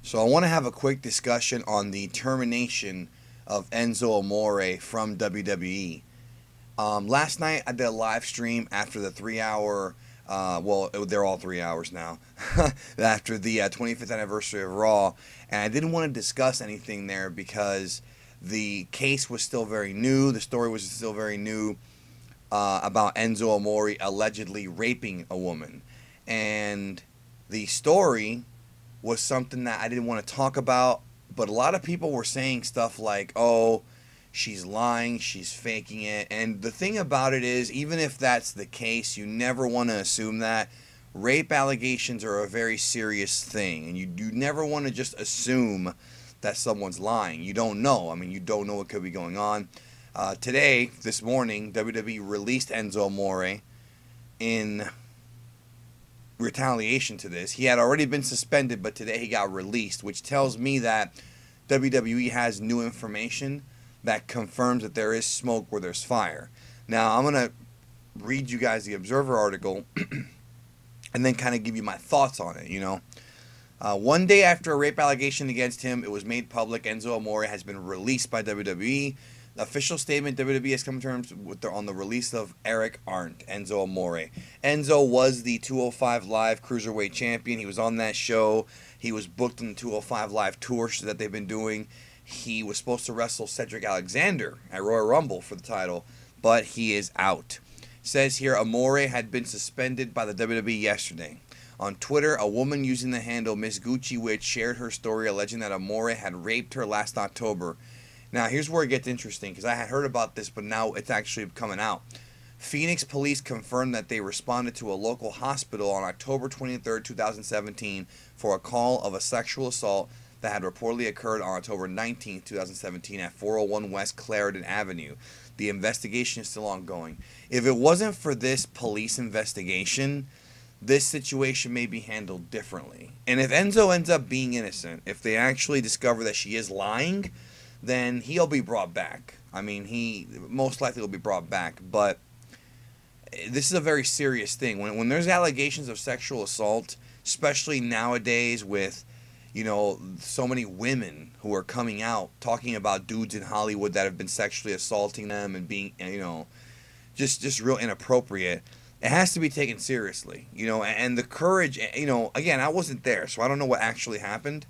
So I want to have a quick discussion on the termination of Enzo Amore from WWE. Last night I did a live stream after the 3 hour, they're all 3 hours now, after the 25th anniversary of Raw, and I didn't want to discuss anything there because the case was still very new, the story was still very new about Enzo Amore allegedly raping a woman. And the story was something that I didn't want to talk about, but a lot of people were saying stuff like, oh, she's lying, she's faking it. And the thing about it is, even if that's the case, you never want to assume that. Rape allegations are a very serious thing, and you never want to just assume that someone's lying. You don't know. I mean, you don't know what could be going on. Today, this morning, WWE released Enzo Amore in retaliation to this. He had already been suspended, but today he got released, which tells me that WWE has new information that confirms that there is smoke where there's fire. Now, I'm going to read you guys the Observer article and then kind of give you my thoughts on it, One day after a rape allegation against him, it was made public Enzo Amore has been released by WWE. The official statement, WWE has come to terms on the release of Eric Arndt, Enzo Amore. Enzo was the 205 Live Cruiserweight Champion. He was on that show. He was booked on the 205 Live tour that they've been doing. He was supposed to wrestle Cedric Alexander at Royal Rumble for the title, but he is out. It says here, Amore had been suspended by the WWE yesterday. On Twitter, a woman using the handle Miss Gucci Witch shared her story alleging that Amore had raped her last October. Now, here's where it gets interesting, because I had heard about this, but now it's actually coming out. Phoenix police confirmed that they responded to a local hospital on October 23, 2017, for a call of a sexual assault that had reportedly occurred on October 19, 2017, at 401 West Clarendon Avenue. The investigation is still ongoing. If it wasn't for this police investigation, this situation may be handled differently. And if Enzo ends up being innocent, if they actually discover that she is lying, then he'll be brought back. I mean, he most likely will be brought back. But this is a very serious thing. When there's allegations of sexual assault, especially nowadays with, so many women who are coming out talking about dudes in Hollywood that have been sexually assaulting them and being, just real inappropriate, it has to be taken seriously. And the courage, again, I wasn't there, so I don't know what actually happened.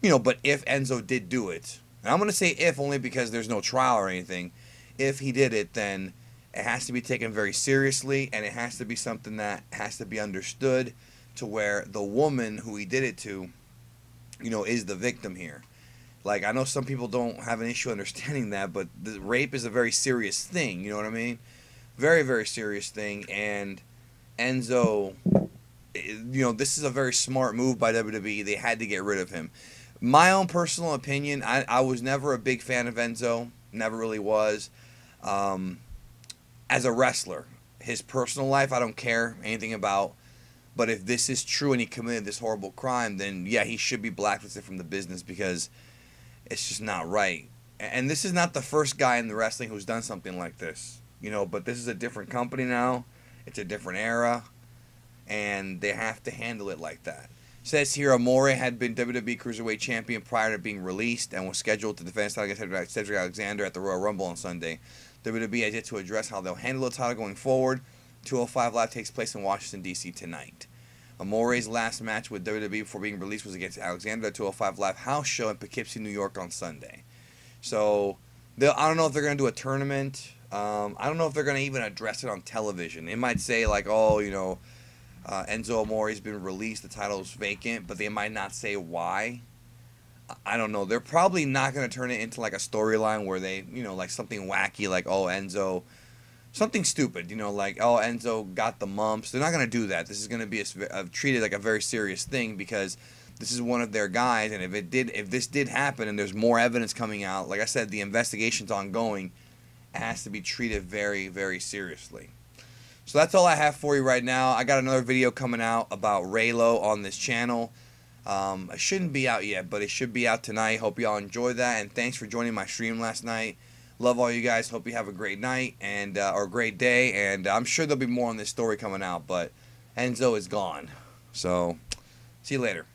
But if Enzo did do it, and I'm going to say if only because there's no trial or anything. If he did it, then it has to be taken very seriously, and it has to be something that has to be understood to where the woman who he did it to, is the victim here. Like, I know some people don't have an issue understanding that, but the rape is a very serious thing, you know what I mean? Very, very serious thing, and Enzo, this is a very smart move by WWE. They had to get rid of him. My own personal opinion, I was never a big fan of Enzo. Never really was. As a wrestler, his personal life, I don't care anything about. But if this is true and he committed this horrible crime, then yeah, he should be blacklisted from the business because it's just not right. And this is not the first guy in the wrestling who's done something like this. But this is a different company now. It's a different era. And they have to handle it like that. Says here, Amore had been WWE Cruiserweight Champion prior to being released and was scheduled to defend his title against Cedric Alexander at the Royal Rumble on Sunday. WWE has yet to address how they'll handle the title going forward. 205 Live takes place in Washington, D.C. tonight. Amore's last match with WWE before being released was against Alexander at 205 Live house show in Poughkeepsie, New York on Sunday. So, I don't know if they're going to do a tournament. I don't know if they're going to even address it on television. They might say, like, oh, Enzo Amore's been released, the title's vacant, but they might not say why. I don't know. They're probably not going to turn it into like a storyline where they, like something wacky, like, oh, Enzo, something stupid, like, oh, Enzo got the mumps. They're not going to do that. This is going to be treated like a very serious thing because this is one of their guys, and if this did happen and there's more evidence coming out, like I said, the investigation's ongoing, it has to be treated very, very seriously. So that's all I have for you right now. I got another video coming out about Raylo on this channel. It shouldn't be out yet, but it should be out tonight. Hope y'all enjoyed that, and thanks for joining my stream last night. Love all you guys. Hope you have a great night and or a great day, and I'm sure there'll be more on this story coming out, but Enzo is gone. So, see you later.